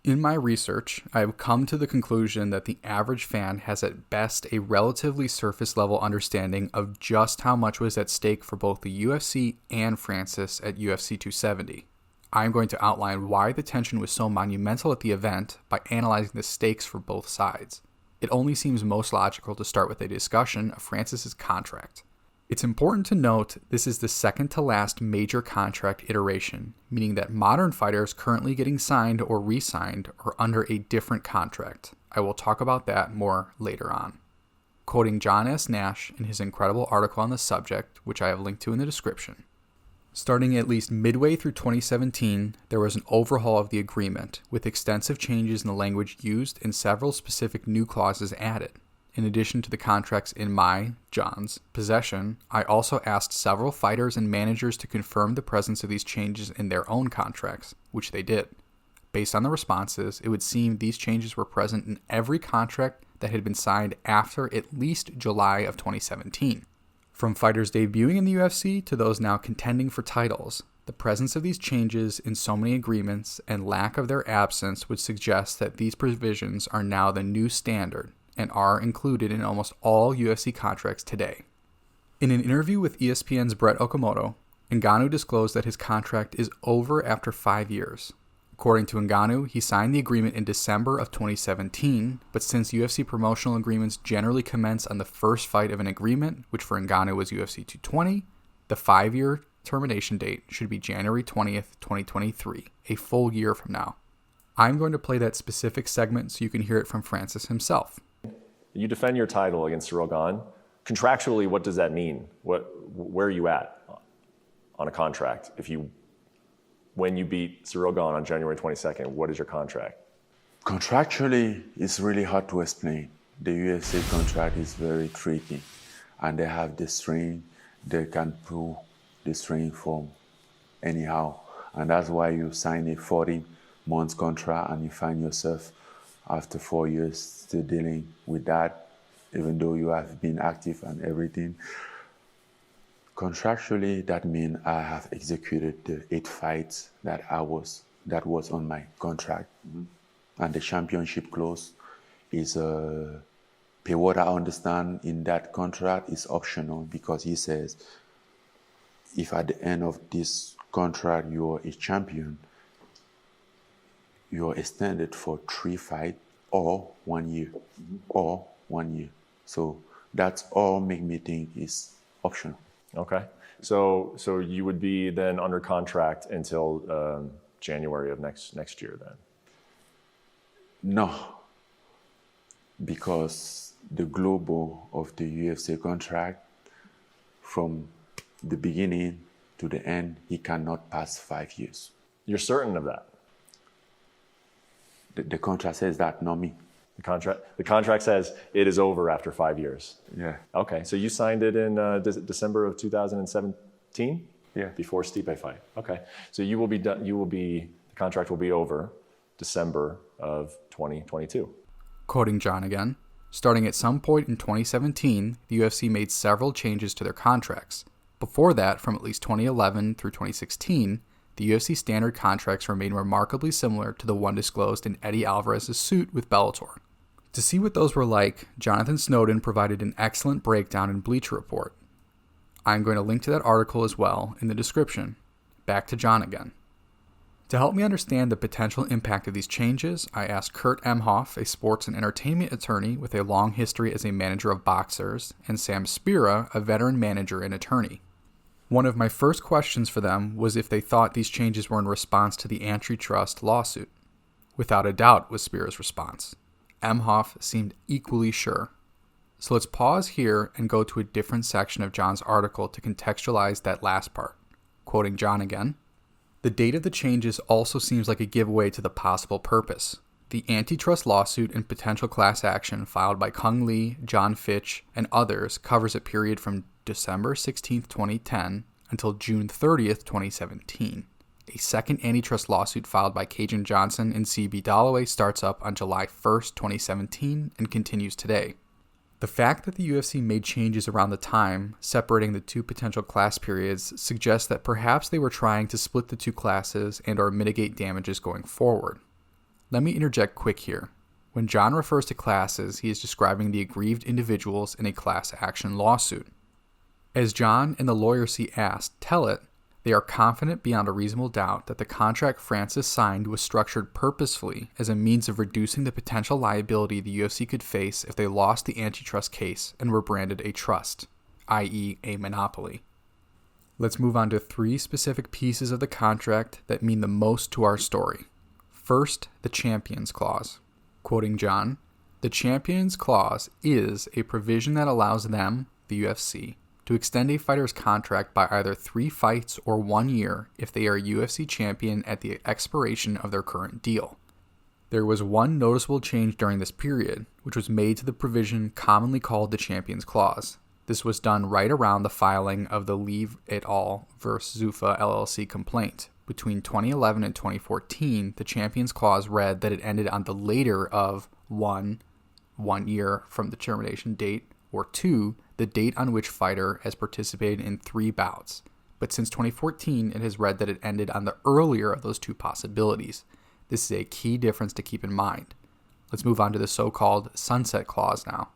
In my research, I have come to the conclusion that the average fan has at best a relatively surface level understanding of just how much was at stake for both the UFC and Francis at UFC 270. I am going to outline why the tension was so monumental at the event by analyzing the stakes for both sides. It only seems most logical to start with a discussion of Francis's contract. It's important to note this is the second to last major contract iteration, meaning that modern fighters currently getting signed or re-signed are under a different contract. I will talk about that more later on. Quoting John S. Nash in his incredible article on the subject, which I have linked to in the description. Starting at least midway through 2017, there was an overhaul of the agreement, with extensive changes in the language used and several specific new clauses added. In addition to the contracts in my, John's, possession, I also asked several fighters and managers to confirm the presence of these changes in their own contracts, which they did. Based on the responses, it would seem these changes were present in every contract that had been signed after at least July of 2017. From fighters debuting in the UFC to those now contending for titles, the presence of these changes in so many agreements and lack of their absence would suggest that these provisions are now the new standard and are included in almost all UFC contracts today. In an interview with ESPN's Brett Okamoto, Ngannou disclosed that his contract is over after 5 years. According to Ngannou, he signed the agreement in December of 2017, but since UFC promotional agreements generally commence on the first fight of an agreement, which for Ngannou was UFC 220, the 5-year termination date should be January 20th, 2023, a full year from now. I'm going to play that specific segment so you can hear it from Francis himself. You defend your title against Cyril Gane. Contractually, what does that mean? Where are you at on a contract? When you beat Cyril Gane on January 22nd, what is your contract? Contractually, it's really hard to explain. The UFC contract is very tricky, and they have the string. They can pull the string from anyhow, and that's why you sign a 40-month contract and you find yourself after 4 years still dealing with that, even though you have been active and everything. Contractually, that means I have executed the 8 fights that was on my contract. Mm-hmm. And the championship clause is per what I understand in that contract is optional, because he says if at the end of this contract you're a champion, you're extended for 3 fights or 1 year. Mm-hmm. Or 1 year. So that's all make me think is optional. Okay. So you would be then under contract until January of next year then? No, because the global of the UFC contract, from the beginning to the end, he cannot pass 5 years. You're certain of that? The contract says that, not me. The contract says it is over after 5 years. Yeah. Okay, so you signed it in December of 2017. Yeah. Before Stipe fight. Okay, so you will be done. The contract will be over December of 2022. Quoting John again, starting at some point in 2017, the UFC made several changes to their contracts. Before that, from at least 2011 through 2016. The UFC standard contracts remain remarkably similar to the one disclosed in Eddie Alvarez's suit with Bellator. To see what those were like, Jonathan Snowden provided an excellent breakdown in Bleacher Report. I'm going to link to that article as well in the description. Back to John again. To help me understand the potential impact of these changes, I asked Kurt Emhoff, a sports and entertainment attorney with a long history as a manager of boxers, and Sam Spira, a veteran manager and attorney. One of my first questions for them was if they thought these changes were in response to the antitrust lawsuit. Without a doubt, was Spira's response. Emhoff seemed equally sure. So let's pause here and go to a different section of John's article to contextualize that last part. Quoting John again, "The date of the changes also seems like a giveaway to the possible purpose. The antitrust lawsuit and potential class action filed by Kung Lee, John Fitch, and others covers a period from December 16, 2010 until June 30th, 2017. A second antitrust lawsuit filed by Cajun Johnson and C.B. Dalloway starts up on July 1st, 2017 and continues today. The fact that the UFC made changes around the time, separating the 2 potential class periods, suggests that perhaps they were trying to split the 2 classes and or mitigate damages going forward. Let me interject quick here. When John refers to classes, he is describing the aggrieved individuals in a class action lawsuit. As John and the lawyers he asked tell it, they are confident beyond a reasonable doubt that the contract Francis signed was structured purposefully as a means of reducing the potential liability the UFC could face if they lost the antitrust case and were branded a trust, i.e. a monopoly. Let's move on to 3 specific pieces of the contract that mean the most to our story. First, the Champions Clause. Quoting John, "The Champions Clause is a provision that allows them, the UFC, to extend a fighter's contract by either 3 fights or 1 year if they are a UFC champion at the expiration of their current deal." There was one noticeable change during this period, which was made to the provision commonly called the Champions Clause. This was done right around the filing of the Leave et al. Versus Zuffa LLC complaint. Between 2011 and 2014, the Champions Clause read that it ended on the later of 1 year from the termination date, or 2, the date on which fighter has participated in 3 bouts. But since 2014, it has read that it ended on the earlier of those 2 possibilities. This is a key difference to keep in mind. Let's move on to the so-called Sunset Clause now.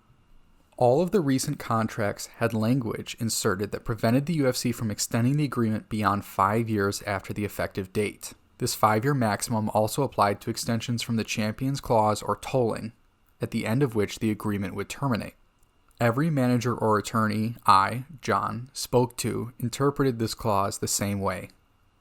All of the recent contracts had language inserted that prevented the UFC from extending the agreement beyond 5 years after the effective date. This 5-year maximum also applied to extensions from the Champions Clause or tolling, at the end of which the agreement would terminate. Every manager or attorney I, John, spoke to interpreted this clause the same way,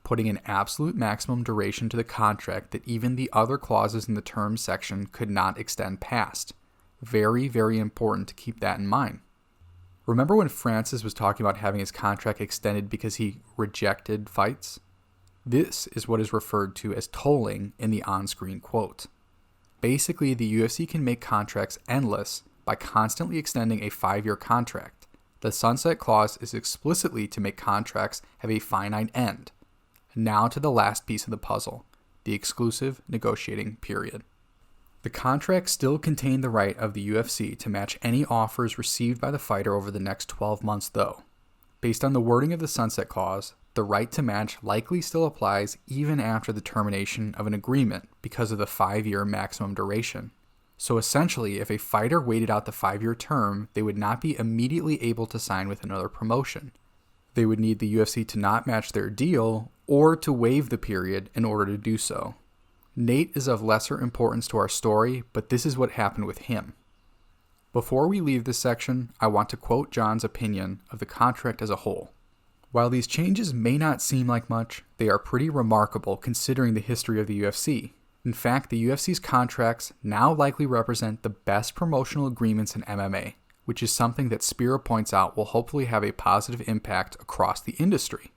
putting an absolute maximum duration to the contract that even the other clauses in the terms section could not extend past. Very, very important to keep that in mind. Remember when Francis was talking about having his contract extended because he rejected fights? This is what is referred to as tolling in the on-screen quote. Basically, the UFC can make contracts endless by constantly extending a 5-year contract. The Sunset Clause is explicitly to make contracts have a finite end. Now to the last piece of the puzzle, the exclusive negotiating period. The contract still contained the right of the UFC to match any offers received by the fighter over the next 12 months though. Based on the wording of the Sunset Clause, the right to match likely still applies even after the termination of an agreement because of the 5-year maximum duration. So essentially, if a fighter waited out the 5-year term, they would not be immediately able to sign with another promotion. They would need the UFC to not match their deal or to waive the period in order to do so. Nate is of lesser importance to our story, but this is what happened with him. Before we leave this section, I want to quote John's opinion of the contract as a whole. While these changes may not seem like much, they are pretty remarkable considering the history of the UFC. In fact, the UFC's contracts now likely represent the best promotional agreements in MMA, which is something that Spira points out will hopefully have a positive impact across the industry.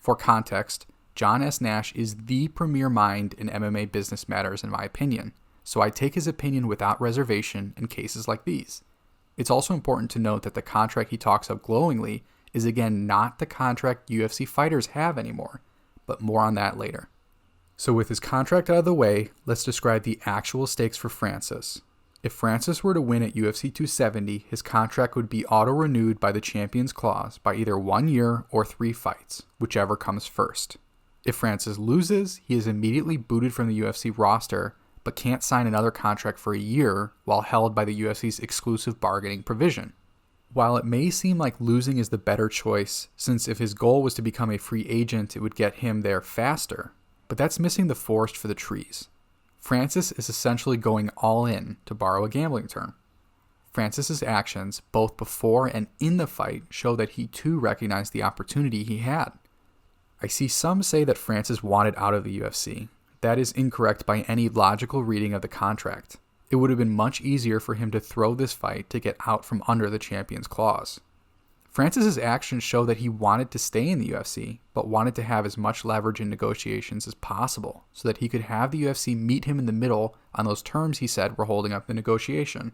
For context, John S. Nash is the premier mind in MMA business matters in my opinion, so I take his opinion without reservation in cases like these. It's also important to note that the contract he talks of glowingly is again not the contract UFC fighters have anymore, but more on that later. So with his contract out of the way, let's describe the actual stakes for Francis. If Francis were to win at UFC 270, his contract would be auto-renewed by the Champions Clause by either 1 year or 3 fights, whichever comes first. If Francis loses, he is immediately booted from the UFC roster, but can't sign another contract for a year while held by the UFC's exclusive bargaining provision. While it may seem like losing is the better choice, since if his goal was to become a free agent, it would get him there faster, but that's missing the forest for the trees. Francis is essentially going all in, to borrow a gambling term. Francis's actions, both before and in the fight, show that he too recognized the opportunity he had. I see some say that Francis wanted out of the UFC. That is incorrect by any logical reading of the contract. It would have been much easier for him to throw this fight to get out from under the Champions Clause. Francis's actions show that he wanted to stay in the UFC, but wanted to have as much leverage in negotiations as possible so that he could have the UFC meet him in the middle on those terms he said were holding up the negotiation.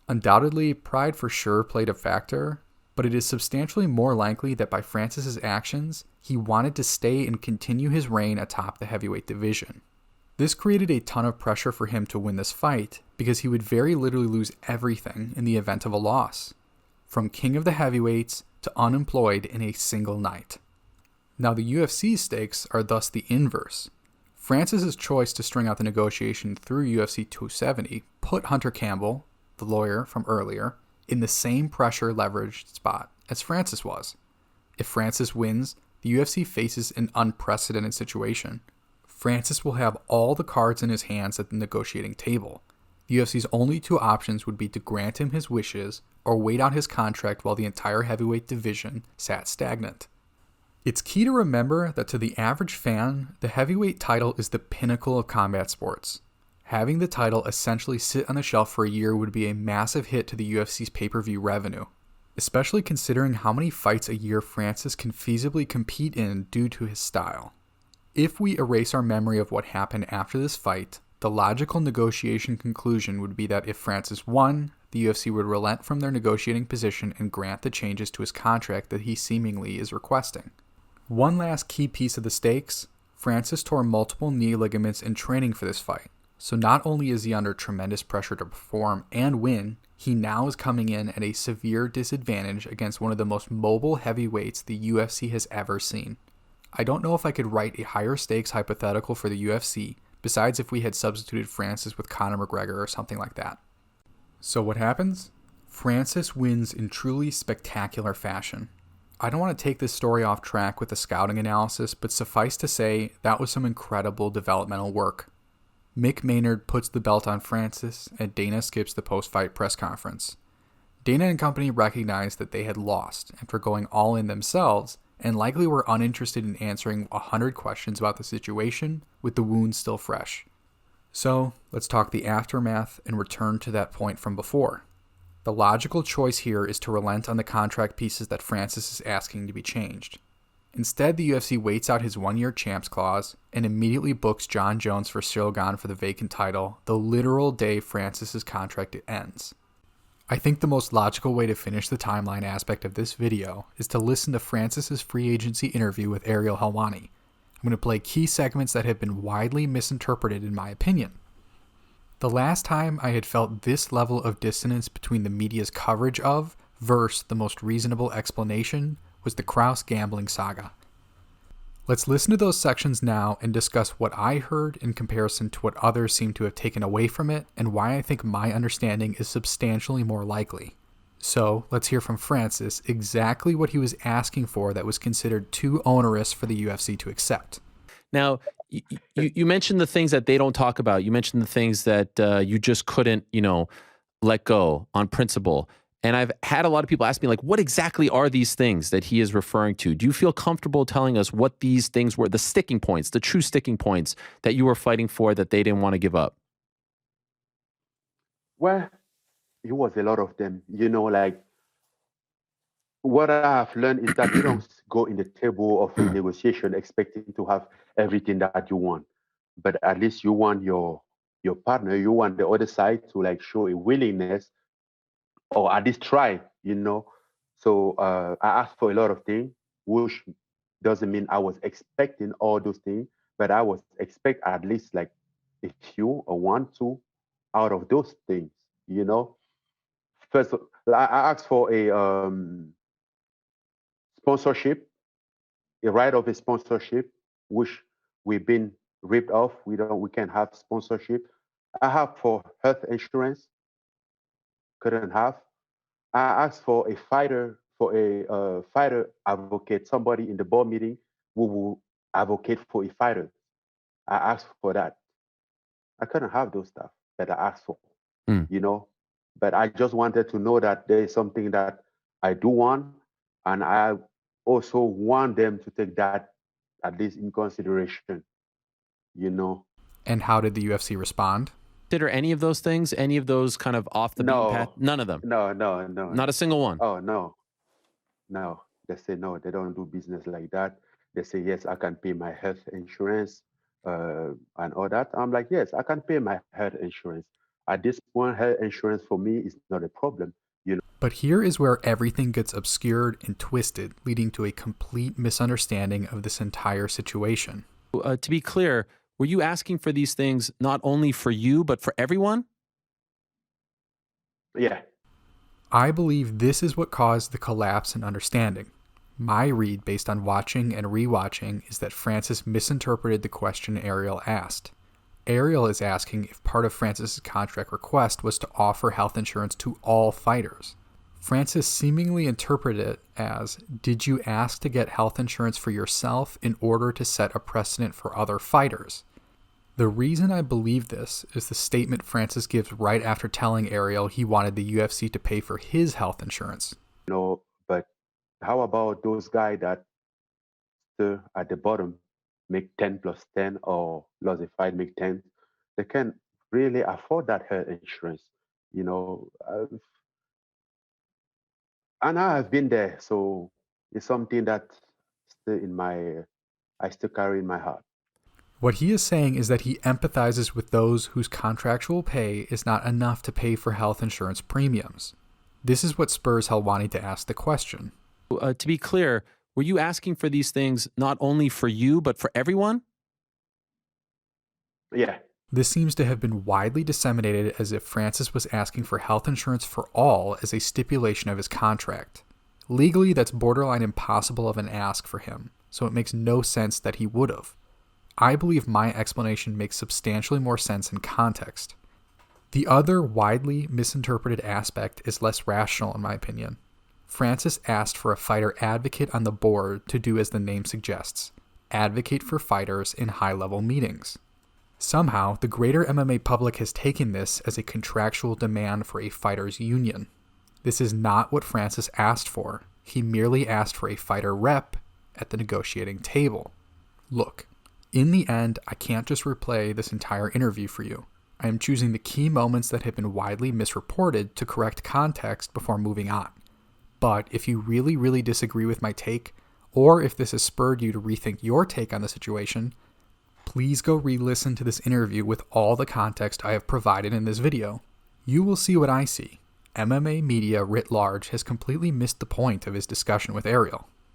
Undoubtedly, pride for sure played a factor, but it is substantially more likely that by Francis's actions, he wanted to stay and continue his reign atop the heavyweight division. This created a ton of pressure for him to win this fight because he would very literally lose everything in the event of a loss, from king of the heavyweights to unemployed in a single night. Now the UFC's stakes are thus the inverse. Francis's choice to string out the negotiation through UFC 270 put Hunter Campbell, the lawyer from earlier, in the same pressure leveraged spot as Francis was. If Francis wins, the UFC faces an unprecedented situation. Francis will have all the cards in his hands at the negotiating table. The UFC's only two options would be to grant him his wishes or wait out his contract while the entire heavyweight division sat stagnant. It's key to remember that to the average fan, the heavyweight title is the pinnacle of combat sports. Having the title essentially sit on the shelf for a year would be a massive hit to the UFC's pay-per-view revenue, especially considering how many fights a year Francis can feasibly compete in due to his style. If we erase our memory of what happened after this fight, the logical negotiation conclusion would be that if Francis won, the UFC would relent from their negotiating position and grant the changes to his contract that he seemingly is requesting. One last key piece of the stakes, Francis tore multiple knee ligaments in training for this fight, so not only is he under tremendous pressure to perform and win, he now is coming in at a severe disadvantage against one of the most mobile heavyweights the UFC has ever seen. I don't know if I could write a higher stakes hypothetical for the UFC, besides if we had substituted Francis with Conor McGregor or something like that. So what happens? Francis wins in truly spectacular fashion. I don't want to take this story off track with a scouting analysis, but suffice to say, that was some incredible developmental work. Mick Maynard puts the belt on Francis, and Dana skips the post-fight press conference. Dana and company recognized that they had lost after going all in themselves, and likely were uninterested in answering 100 questions about the situation, with the wounds still fresh. So, let's talk the aftermath and return to that point from before. The logical choice here is to relent on the contract pieces that Francis is asking to be changed. Instead, the UFC waits out his one-year champs clause and immediately books John Jones for Ciryl Gane for the vacant title the literal day Francis's contract ends. I think the most logical way to finish the timeline aspect of this video is to listen to Francis's free agency interview with Ariel Helwani. I'm going to play key segments that have been widely misinterpreted in my opinion. The last time I had felt this level of dissonance between the media's coverage of versus the most reasonable explanation was the Krause gambling saga. Let's listen to those sections now and discuss what I heard in comparison to what others seem to have taken away from it and why I think my understanding is substantially more likely. So let's hear from Francis exactly what he was asking for that was considered too onerous for the UFC to accept. Now, you mentioned the things that they don't talk about. You mentioned the things that you just couldn't, let go on principle. And I've had a lot of people ask me, like, what exactly are these things that he is referring to? Do you feel comfortable telling us what these things were, the sticking points, the true sticking points that you were fighting for that they didn't want to give up? Well, it was a lot of them. Like what I have learned is that you don't go in the table of a negotiation expecting to have everything that you want, but at least you want your partner, you want the other side to like show a willingness or at least try. So I asked for a lot of things, which doesn't mean I was expecting all those things, but I was expect at least like a few or one, two out of those things. First, I asked for a sponsorship, a right of a sponsorship, which we've been ripped off. We can't have sponsorship. I have for health insurance, couldn't have. I asked for a fighter, fighter advocate, somebody in the board meeting who will advocate for a fighter. I asked for that. I couldn't have those stuff that I asked for, But I just wanted to know that there is something that I do want, and I also want them to take that at least in consideration, And how did the UFC respond? Consider any of those things, any of those kind of off the beaten path? None of them? No. Not a single one? Oh, no. They say no, they don't do business like that. They say, yes, I can pay my health insurance and all that. I'm like, yes, I can pay my health insurance. At this point, health insurance for me is not a problem. But here is where everything gets obscured and twisted, leading to a complete misunderstanding of this entire situation. To be clear, were you asking for these things not only for you, but for everyone? Yeah. I believe this is what caused the collapse in understanding. My read based on watching and rewatching is that Francis misinterpreted the question Ariel asked. Ariel is asking if part of Francis's contract request was to offer health insurance to all fighters. Francis seemingly interpreted it as, did you ask to get health insurance for yourself in order to set a precedent for other fighters? The reason I believe this is the statement Francis gives right after telling Ariel he wanted the UFC to pay for his health insurance. But how about those guys that still at the bottom make 10 plus 10 or lost a fight, make 10? They can really afford that health insurance. And I have been there, so it's something that still I still carry in my heart. What he is saying is that he empathizes with those whose contractual pay is not enough to pay for health insurance premiums. This is what spurs Helwani to ask the question. To be clear, were you asking for these things not only for you, but for everyone? Yeah. This seems to have been widely disseminated as if Francis was asking for health insurance for all as a stipulation of his contract. Legally, that's borderline impossible of an ask for him, so it makes no sense that he would have. I believe my explanation makes substantially more sense in context. The other widely misinterpreted aspect is less rational in my opinion. Francis asked for a fighter advocate on the board to do as the name suggests, advocate for fighters in high-level meetings. Somehow, the greater MMA public has taken this as a contractual demand for a fighter's union. This is not what Francis asked for. He merely asked for a fighter rep at the negotiating table. Look, in the end, I can't just replay this entire interview for you. I am choosing the key moments that have been widely misreported to correct context before moving on. But if you really, really disagree with my take, or if this has spurred you to rethink your take on the situation, please go re-listen to this interview with all the context I have provided in this video. You will see what I see. MMA media writ large has completely missed the point of his discussion with Ariel.